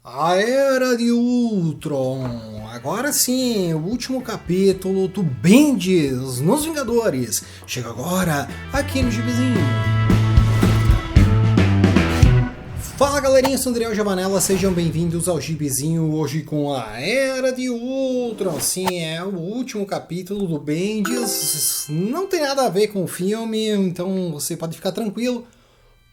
A Era de Ultron. Agora sim, o último capítulo do Bendis nos Vingadores. Chega agora aqui no Gibizinho. Fala galerinha, eu sou André Giovanella, sejam bem-vindos ao Gibizinho, hoje com a Era de Ultron. Sim, é o último capítulo do Bendis, não tem nada a ver com o filme, então você pode ficar tranquilo.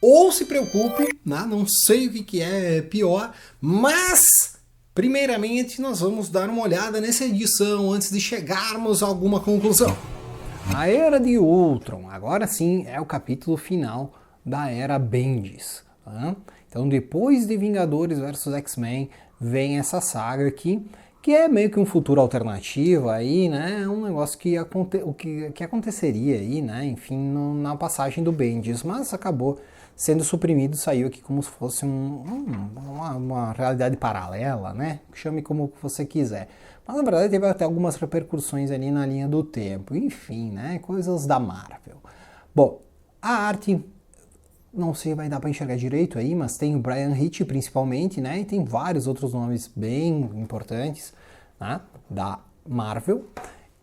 Ou se preocupe, né? Não sei o que é pior, mas primeiramente nós vamos dar uma olhada nessa edição antes de chegarmos a alguma conclusão. A Era de Ultron, agora sim é o capítulo final da Era Bendis. Tá? Então depois de Vingadores vs X-Men vem essa saga aqui, que é meio que um futuro alternativo aí, né? Um negócio que aconteceria aí, né? Enfim, na passagem do Bendis, mas acabou sendo suprimido, saiu aqui como se fosse uma realidade paralela, né? Chame como você quiser. Mas na verdade teve até algumas repercussões ali na linha do tempo. Enfim, né? Coisas da Marvel. Bom, a arte, não sei, vai dar para enxergar direito aí, mas tem o Bryan Hitch principalmente, né? E tem vários outros nomes bem importantes, né? Da Marvel.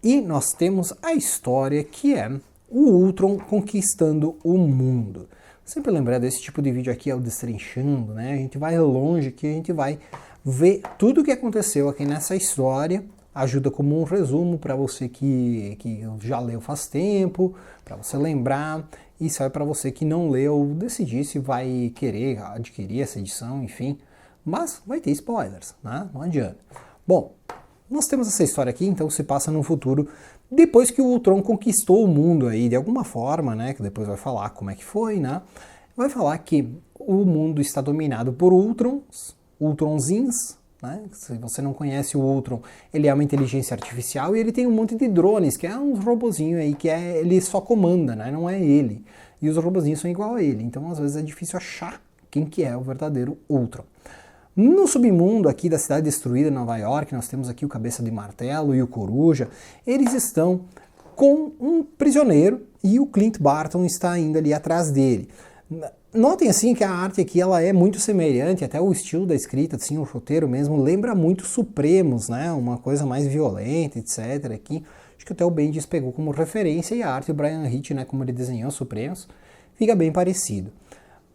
E nós temos a história que é o Ultron conquistando o mundo. Sempre lembrar desse tipo de vídeo aqui é o Destrinchando, né? A gente vai longe aqui, a gente vai ver tudo o que aconteceu aqui nessa história. Ajuda como um resumo para você que já leu faz tempo, para você lembrar. E sai para você que não leu, decidir se vai querer adquirir essa edição, enfim. Mas vai ter spoilers, né? Não adianta. Bom, nós temos essa história aqui, então se passa no futuro, depois que o Ultron conquistou o mundo aí, de alguma forma, né, que depois vai falar como é que foi, né, vai falar que o mundo está dominado por Ultrons, Ultronzins, né, se você não conhece o Ultron, ele é uma inteligência artificial e ele tem um monte de drones, que é uns robozinhos aí, ele só comanda, né, não é ele, e os robozinhos são igual a ele, então às vezes é difícil achar quem que é o verdadeiro Ultron. No submundo aqui da cidade destruída, Nova York, nós temos aqui o Cabeça de Martelo e o Coruja. Eles estão com um prisioneiro e o Clint Barton está indo ali atrás dele. Notem assim que a arte aqui ela é muito semelhante, até o estilo da escrita, assim, o roteiro mesmo, lembra muito Supremos, né? Uma coisa mais violenta, etc. Aqui. Acho que até o Bendis pegou como referência e a arte do Bryan Hitch, né, como ele desenhou Supremos, fica bem parecido.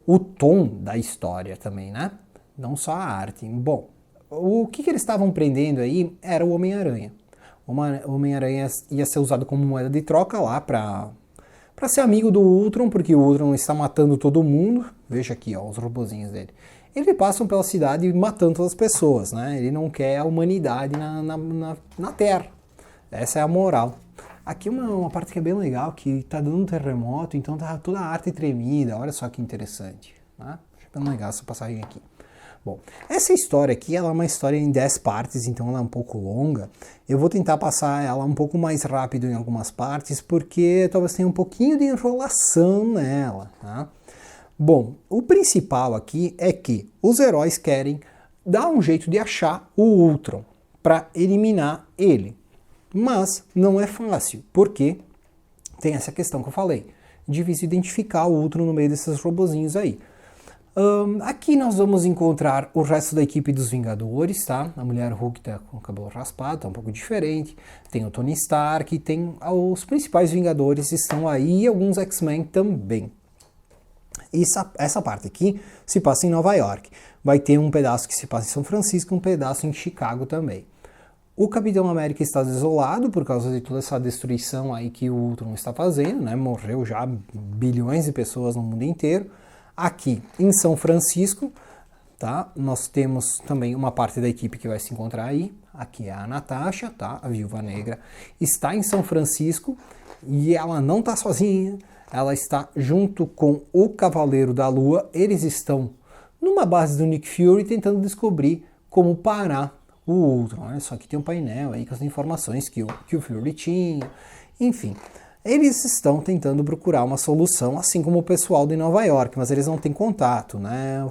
O tom da história também, né? Não só a arte. Bom, o que eles estavam prendendo aí era o Homem-Aranha. O Homem-Aranha ia ser usado como moeda de troca lá para ser amigo do Ultron, porque o Ultron está matando todo mundo. Veja aqui, ó, os robozinhos dele. Eles passam pela cidade matando todas as pessoas, né? Ele não quer a humanidade na Terra. Essa é a moral. Aqui uma parte que é bem legal, que tá dando um terremoto, então tá toda a arte tremida. Olha só que interessante, né? Acho bem legal essa passagem aqui. Bom, essa história aqui ela é uma história em 10 partes, então ela é um pouco longa. Eu vou tentar passar ela um pouco mais rápido em algumas partes, porque talvez tenha um pouquinho de enrolação nela. Tá? Bom, o principal aqui é que os heróis querem dar um jeito de achar o Ultron para eliminar ele. Mas não é fácil, porque tem essa questão que eu falei. Difícil identificar o Ultron no meio desses robozinhos aí. Aqui nós vamos encontrar o resto da equipe dos Vingadores, tá? A Mulher Hulk tá com o cabelo raspado, tá um pouco diferente. Tem o Tony Stark, tem os principais Vingadores estão aí e alguns X-Men também. Essa parte aqui se passa em Nova York. Vai ter um pedaço que se passa em São Francisco, um pedaço em Chicago também. O Capitão América está desolado por causa de toda essa destruição aí que o Ultron está fazendo, né? Morreu já bilhões de pessoas no mundo inteiro. Aqui em São Francisco, tá? Nós temos também uma parte da equipe que vai se encontrar aí. Aqui é a Natasha, tá? A Viúva Negra está em São Francisco e ela não está sozinha. Ela está junto com o Cavaleiro da Lua. Eles estão numa base do Nick Fury tentando descobrir como parar o Ultron. Olha só que tem um painel aí com as informações que o Fury tinha. Enfim. Eles estão tentando procurar uma solução, assim como o pessoal de Nova York, mas eles não têm contato, né?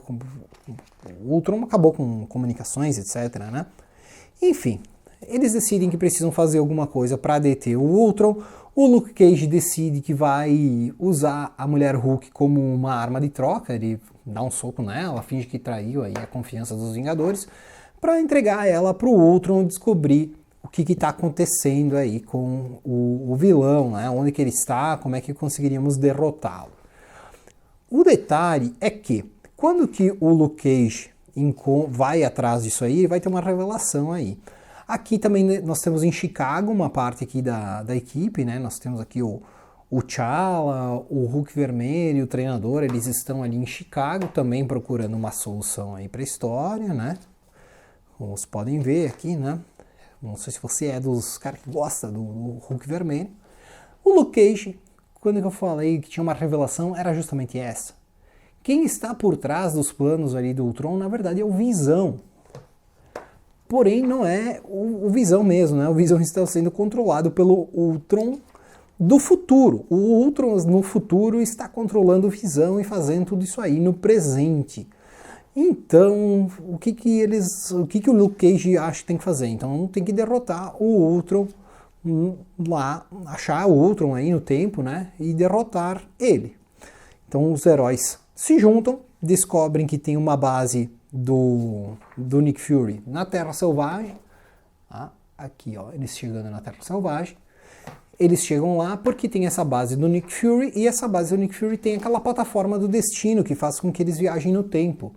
O Ultron acabou com comunicações, etc, né? Enfim, eles decidem que precisam fazer alguma coisa para deter o Ultron. O Luke Cage decide que vai usar a Mulher Hulk como uma arma de troca, ele dá um soco nela, finge que traiu aí a confiança dos Vingadores, para entregar ela para o Ultron descobrir o que está acontecendo aí com o vilão, né? Onde que ele está, como é que conseguiríamos derrotá-lo. O detalhe é que, quando que o Luke Cage vai atrás disso aí, ele vai ter uma revelação aí. Aqui também nós temos em Chicago uma parte aqui da equipe, né? Nós temos aqui o T'Challa, o Hulk Vermelho, o treinador, eles estão ali em Chicago também procurando uma solução aí para a história, né? Como vocês podem ver aqui, né? Não sei se você é dos caras que gosta do Hulk Vermelho. O Luke Cage, quando eu falei que tinha uma revelação, era justamente essa. Quem está por trás dos planos ali do Ultron, na verdade, é o Visão. Porém, não é o Visão mesmo, né? O Visão está sendo controlado pelo Ultron do futuro. O Ultron no futuro está controlando o Visão e fazendo tudo isso aí no presente. Então, o que o Luke Cage acha que tem que fazer? Então, tem que derrotar o Ultron lá, achar o Ultron aí no tempo, né? E derrotar ele. Então, os heróis se juntam, descobrem que tem uma base do Nick Fury na Terra Selvagem. Aqui, ó, eles chegando na Terra Selvagem. Eles chegam lá porque tem essa base do Nick Fury, e essa base do Nick Fury tem aquela plataforma do destino que faz com que eles viajem no tempo.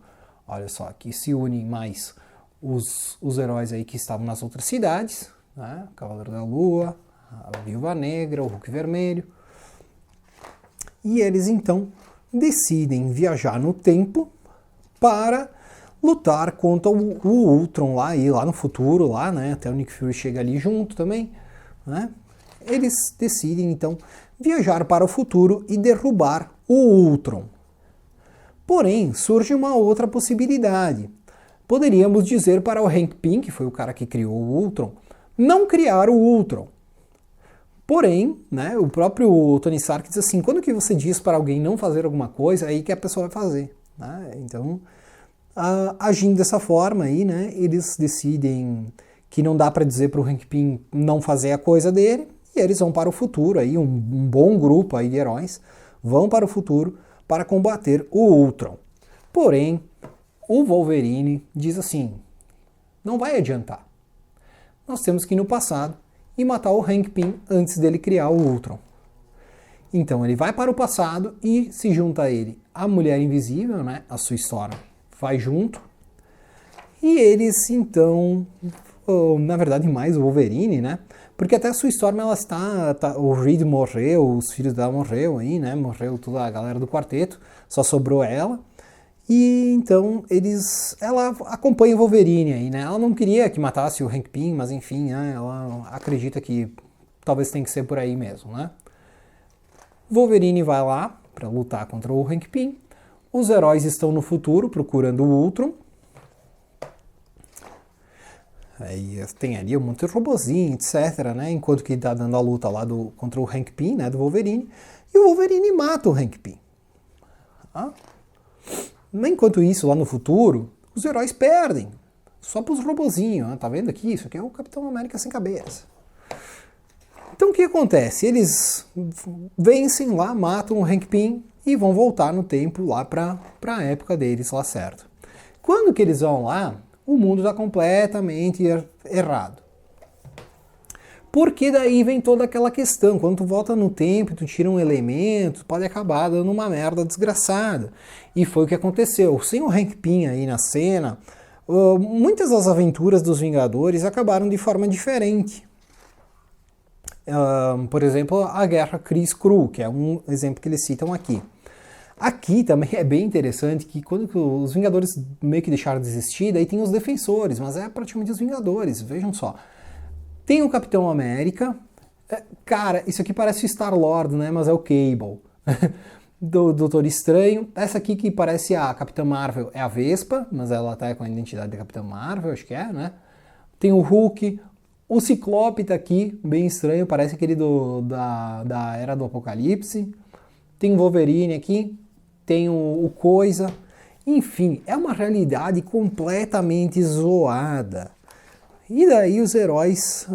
Olha só, aqui se unem mais os heróis aí que estavam nas outras cidades, né? Cavaleiro da Lua, a Viúva Negra, o Hulk Vermelho. E eles então decidem viajar no tempo para lutar contra o Ultron lá no futuro, lá, né? Até o Nick Fury chega ali junto também, né? Eles decidem então viajar para o futuro e derrubar o Ultron. Porém, surge uma outra possibilidade. Poderíamos dizer para o Hank Pym, que foi o cara que criou o Ultron, não criar o Ultron. Porém, né, o próprio Tony Stark diz assim, quando que você diz para alguém não fazer alguma coisa, é aí que a pessoa vai fazer. Né? Então, agindo dessa forma aí, né, eles decidem que não dá para dizer para o Hank Pym não fazer a coisa dele, e eles vão para o futuro, aí, um bom grupo aí de heróis vão para o futuro para combater o Ultron. Porém, o Wolverine diz assim, não vai adiantar. Nós temos que ir no passado e matar o Hank Pym antes dele criar o Ultron. Então ele vai para o passado e se junta a ele a Mulher Invisível, né? A Sue Storm vai junto. E eles então, na verdade mais o Wolverine, né? Porque até a Sue Storm ela o Reed morreu, os filhos dela morreu aí, né? Morreu toda a galera do quarteto, só sobrou ela. E então ela acompanha o Wolverine aí, né? Ela não queria que matasse o Hank Pym, mas enfim, né? Ela acredita que talvez tenha que ser por aí mesmo, né? Wolverine vai lá para lutar contra o Hank Pym. Os heróis estão no futuro procurando o Ultron. Aí tem ali um monte de robozinho, etc, né? Enquanto que tá dando a luta lá contra o Hank Pym, né? Do Wolverine. E o Wolverine mata o Hank Pym. Enquanto isso, lá no futuro, os heróis perdem. Só pros robozinhos, né? Tá vendo aqui? Isso aqui é o Capitão América sem cabeça. Então o que acontece? Eles vencem lá, matam o Hank Pym e vão voltar no tempo lá pra época deles lá certo. Quando que eles vão lá, o mundo está completamente errado. Porque daí vem toda aquela questão, quando tu volta no tempo e tu tira um elemento, pode acabar dando uma merda desgraçada. E foi o que aconteceu. Sem o Hank Pym aí na cena, muitas das aventuras dos Vingadores acabaram de forma diferente. Por exemplo, a Guerra Kree-Skrull, que é um exemplo que eles citam aqui. Aqui também é bem interessante que quando os Vingadores meio que deixaram de existir, daí tem os Defensores, mas é praticamente os Vingadores, vejam só. Tem o Capitão América, cara, isso aqui parece o Star-Lord, né, mas é o Cable. Do Doutor Estranho, essa aqui que parece a Capitã Marvel é a Vespa, mas ela tá com a identidade da Capitã Marvel, acho que é, né. Tem o Hulk, o Ciclope tá aqui, bem estranho, parece aquele da Era do Apocalipse. Tem o Wolverine aqui, tem o Coisa, enfim, é uma realidade completamente zoada. E daí os heróis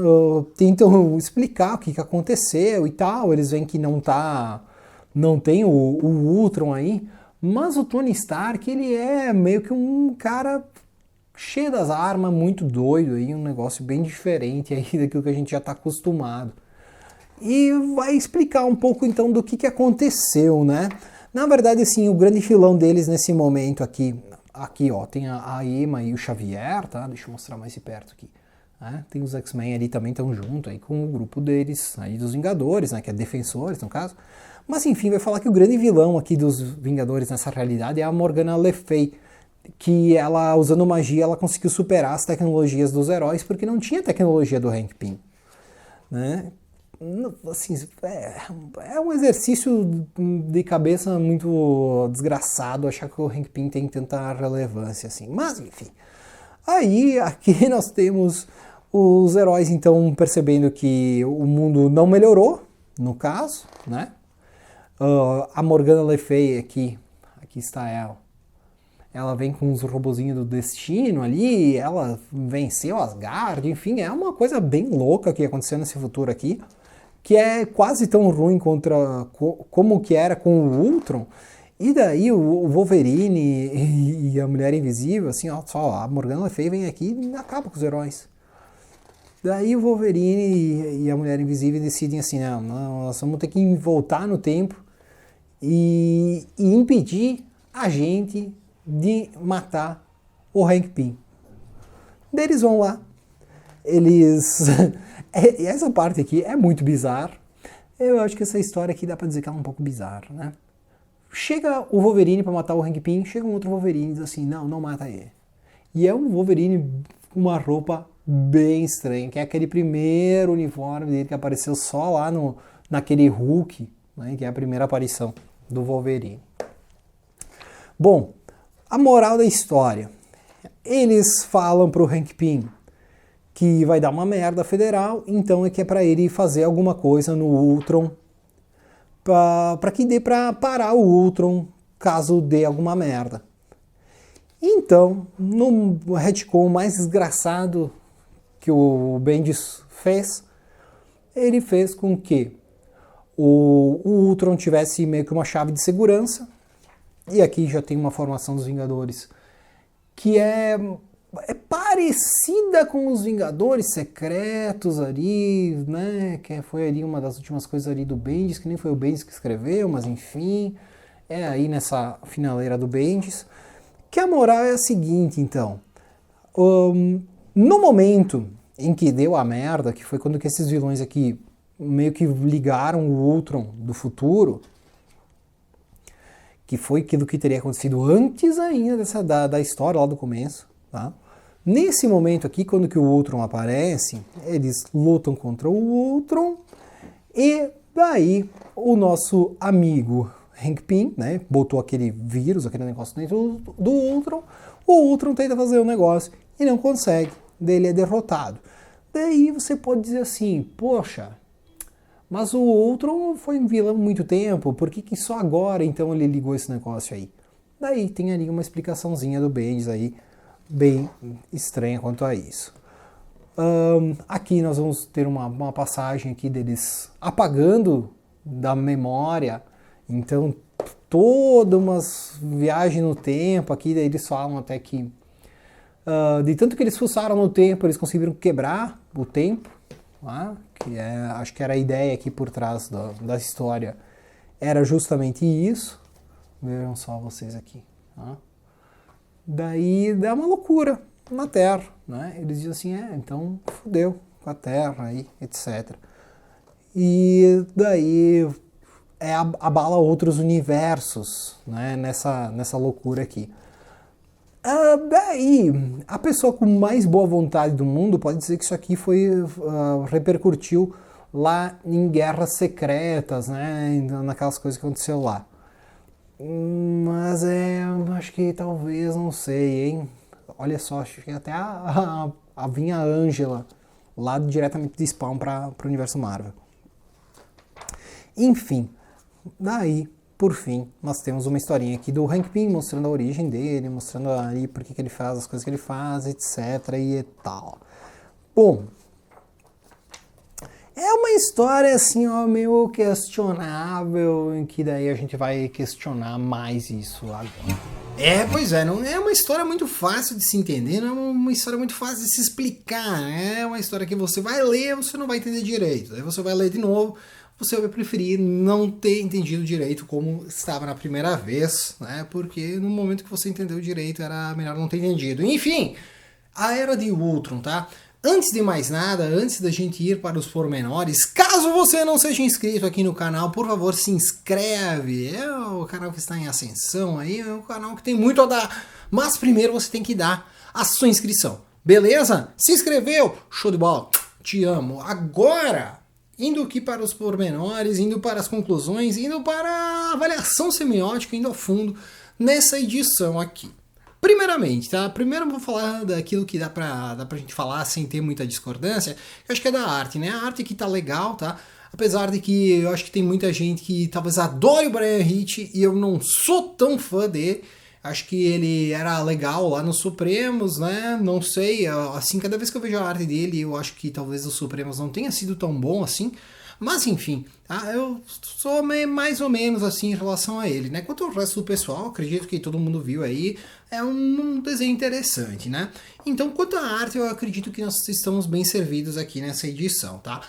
tentam explicar o que aconteceu e tal. Eles veem que não tem o Ultron aí, mas o Tony Stark, ele é meio que um cara cheio das armas, muito doido aí, um negócio bem diferente aí daquilo que a gente já está acostumado. E vai explicar um pouco então do que aconteceu, né? Na verdade, assim, o grande vilão deles nesse momento aqui ó, tem a Emma e o Xavier, tá? Deixa eu mostrar mais de perto aqui. Tem os X-Men ali também, estão junto aí com o grupo deles, aí dos Vingadores, né? Que é Defensores, no caso. Mas enfim, vai falar que o grande vilão aqui dos Vingadores nessa realidade é a Morgana Le Fay, que ela, usando magia, ela conseguiu superar as tecnologias dos heróis, porque não tinha tecnologia do Hank Pym, né? Assim, é um exercício de cabeça muito desgraçado achar que o Hank Pym tem tanta relevância assim, mas enfim. Aí aqui nós temos os heróis então percebendo que o mundo não melhorou, no caso, né? A Morgana Le Fay aqui está ela vem com uns robozinhos do destino ali, ela venceu Asgard, enfim, é uma coisa bem louca que aconteceu nesse futuro aqui, que é quase tão ruim como que era com o Ultron. E daí o Wolverine e a Mulher Invisível, assim, ó, só a Morgana Le Fay vem aqui e acaba com os heróis. Daí o Wolverine e a Mulher Invisível decidem assim, não, nós vamos ter que voltar no tempo e impedir a gente de matar o Hank Pym. Daí eles vão lá, essa parte aqui é muito bizarra. Eu acho que essa história aqui dá pra dizer que ela é um pouco bizarra, né? Chega o Wolverine pra matar o Hank Pym, chega um outro Wolverine e diz assim, não mata ele. E é um Wolverine com uma roupa bem estranha, que é aquele primeiro uniforme dele que apareceu só lá naquele Hulk, né, que é a primeira aparição do Wolverine. Bom, a moral da história. Eles falam pro Hank Pym que vai dar uma merda federal, então é que é para ele fazer alguma coisa no Ultron para que dê para parar o Ultron caso dê alguma merda. Então, no retcon mais desgraçado que o Bendis fez, ele fez com que o Ultron tivesse meio que uma chave de segurança, e aqui já tem uma formação dos Vingadores que é parecida com os Vingadores Secretos ali, né, que foi ali uma das últimas coisas ali do Bendis, que nem foi o Bendis que escreveu, mas enfim, é aí nessa finaleira do Bendis, que a moral é a seguinte, então, no momento em que deu a merda, que foi quando que esses vilões aqui meio que ligaram o Ultron do futuro, que foi aquilo que teria acontecido antes ainda da história lá do começo, tá? Nesse momento aqui, quando que o Ultron aparece, eles lutam contra o Ultron e daí o nosso amigo Hank Pym, né, botou aquele vírus, aquele negócio dentro do Ultron, o Ultron tenta fazer o negócio e não consegue, daí ele é derrotado. Daí você pode dizer assim, poxa, mas o Ultron foi um vilão há muito tempo, por que só agora então ele ligou esse negócio aí? Daí tem ali uma explicaçãozinha do Bendis aí, bem estranha quanto a isso. Aqui nós vamos ter uma passagem aqui deles apagando da memória, então toda umas viagem no tempo aqui, daí eles falam até que de tanto que eles fuçaram no tempo, eles conseguiram quebrar o tempo, tá? Que acho que era a ideia aqui por trás da história, era justamente isso. Vejam só vocês aqui, tá? Daí dá uma loucura na Terra, né? Eles dizem assim, então fudeu com a Terra aí, etc. E daí abala outros universos, né? Nessa loucura aqui. Daí, a pessoa com mais boa vontade do mundo pode dizer que isso aqui repercutiu lá em guerras secretas, né? Naquelas coisas que aconteceu lá. Mas acho que talvez, não sei, hein? Olha só, acho que até vinha a Angela lá diretamente de Spawn para o universo Marvel. Enfim, daí, por fim, nós temos uma historinha aqui do Hank Pym mostrando a origem dele, mostrando ali por que ele faz as coisas que ele faz, etc. e tal. Bom, é uma história assim, ó, meio questionável, em que daí a gente vai questionar mais isso agora. Pois é, não é uma história muito fácil de se entender, não é uma história muito fácil de se explicar. É uma história que você vai ler, você não vai entender direito. Aí você vai ler de novo, você vai preferir não ter entendido direito como estava na primeira vez, né? Porque no momento que você entendeu direito era melhor não ter entendido. Enfim, a Era de Ultron, tá? Antes de mais nada, antes da gente ir para os pormenores, caso você não seja inscrito aqui no canal, por favor, se inscreve. É o canal que está em ascensão aí, é um canal que tem muito a dar. Mas primeiro você tem que dar a sua inscrição, beleza? Se inscreveu? Show de bola, te amo. Agora, indo aqui para os pormenores, indo para as conclusões, indo para a avaliação semiótica, indo a fundo nessa edição aqui. Primeiramente, tá? Primeiro eu vou falar daquilo que dá pra gente falar sem ter muita discordância, que eu acho que é da arte, né? A arte aqui tá legal, tá? Apesar de que eu acho que tem muita gente que talvez adore o Bryan Hitch e eu não sou tão fã dele. Acho que ele era legal lá nos Supremos, né? Não sei, assim, cada vez que eu vejo a arte dele, eu acho que talvez os Supremos não tenha sido tão bom assim. Mas enfim, tá? Eu sou mais ou menos assim em relação a ele, né? Quanto ao resto do pessoal, acredito que todo mundo viu aí, é um desenho interessante, né? Então, quanto à arte, eu acredito que nós estamos bem servidos aqui nessa edição, tá?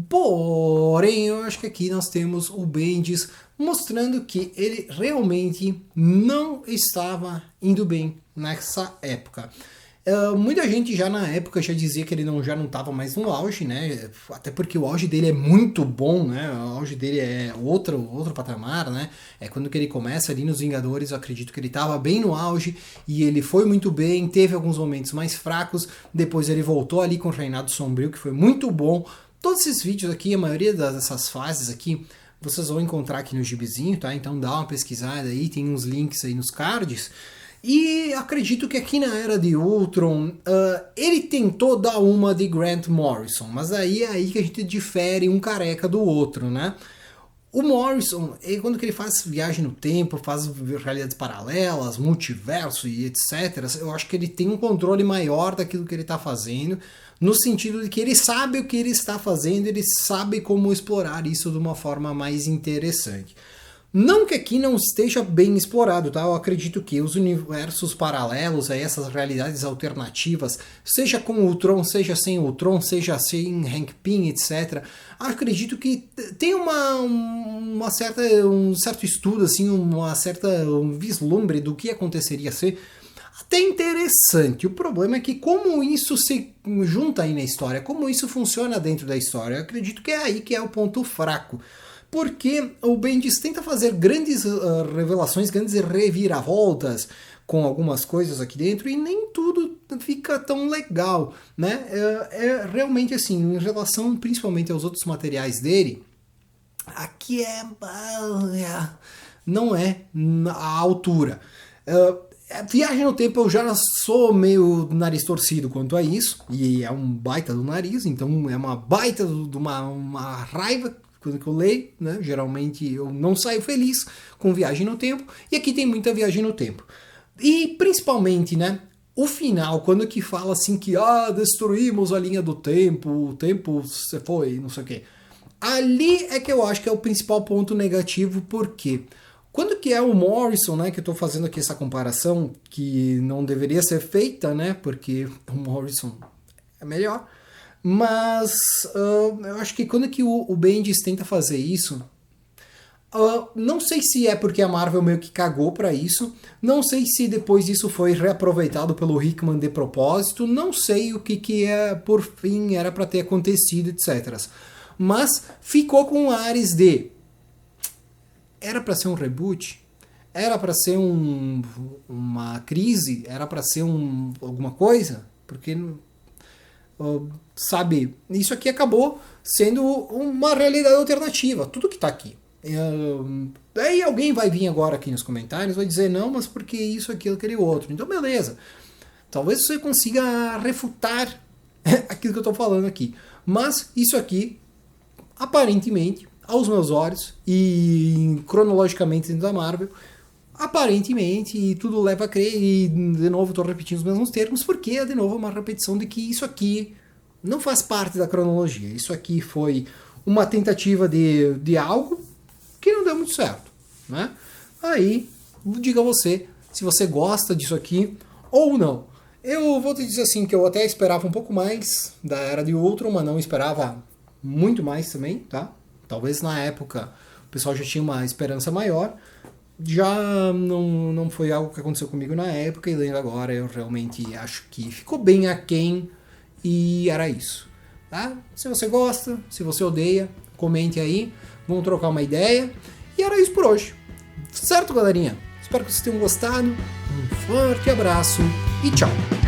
Porém, eu acho que aqui nós temos o Bendis mostrando que ele realmente não estava indo bem nessa época. Muita gente já na época já dizia que ele já não estava mais no auge, né? Até porque o auge dele é muito bom, né? O auge dele é outro patamar, né? É quando que ele começa ali nos Vingadores, eu acredito que ele estava bem no auge e ele foi muito bem, teve alguns momentos mais fracos, depois ele voltou ali com o Reinado Sombrio, que foi muito bom. Todos esses vídeos aqui, a maioria dessas fases aqui, vocês vão encontrar aqui no gibizinho, tá? Então dá uma pesquisada aí, tem uns links aí nos cards. E acredito que aqui na Era de Ultron, ele tentou dar uma de Grant Morrison, mas aí é aí que a gente difere um careca do outro, né? O Morrison, quando que ele faz viagem no tempo, faz realidades paralelas, multiverso e etc., eu acho que ele tem um controle maior daquilo que ele está fazendo, no sentido de que ele sabe o que ele está fazendo, ele sabe como explorar isso de uma forma mais interessante. Não que aqui não esteja bem explorado, tá? Eu acredito que os universos paralelos, aí, essas realidades alternativas, seja com o Ultron, seja sem o Ultron, seja sem Hank Pym, etc., acredito que tem um certo estudo, assim, um vislumbre do que aconteceria ser até interessante. O problema é que como isso se junta aí na história, como isso funciona dentro da história, eu acredito que é aí que é o ponto fraco. Porque o Bendis tenta fazer grandes revelações, grandes reviravoltas com algumas coisas aqui dentro e nem tudo fica tão legal, né? Realmente assim, em relação principalmente aos outros materiais dele, aqui não é a altura. Viagem no tempo eu já sou meio nariz torcido quanto a isso, e é um baita do nariz, então é uma baita de uma raiva quando eu leio, né? Geralmente eu não saio feliz com viagem no tempo, e aqui tem muita viagem no tempo. E principalmente, né, o final, quando que fala assim que destruímos a linha do tempo, o tempo se foi, não sei o quê. Ali é que eu acho que é o principal ponto negativo, porque quando que é o Morrison, né, que eu tô fazendo aqui essa comparação, que não deveria ser feita, né, porque o Morrison é melhor. Mas eu acho que quando que o Bendis tenta fazer isso, não sei se é porque a Marvel meio que cagou pra isso, não sei se depois isso foi reaproveitado pelo Hickman de propósito, não sei o que por fim era pra ter acontecido, etc. Mas ficou com ares de era pra ser um reboot, era pra ser uma crise, era pra ser alguma coisa, porque sabe, isso aqui acabou sendo uma realidade alternativa, tudo que tá aqui. Aí alguém vai vir agora aqui nos comentários e vai dizer, não, mas porque isso, aquilo, aquele outro. Então beleza, talvez você consiga refutar aquilo que eu tô falando aqui. Mas isso aqui, aparentemente, aos meus olhos, e cronologicamente dentro da Marvel, aparentemente, e tudo leva a crer, e de novo estou repetindo os mesmos termos, porque de novo é uma repetição de que isso aqui não faz parte da cronologia. Isso aqui foi uma tentativa de algo que não deu muito certo, né? Aí, diga você se você gosta disso aqui ou não. Eu vou te dizer assim que eu até esperava um pouco mais da Era de Ultron, mas não esperava muito mais também, tá? Talvez na época o pessoal já tinha uma esperança maior. Já não foi algo que aconteceu comigo na época, e lendo agora eu realmente acho que ficou bem aquém, e era isso. Tá? Se você gosta, se você odeia, comente aí, vamos trocar uma ideia. E era isso por hoje. Certo, galerinha? Espero que vocês tenham gostado. Um forte abraço e tchau!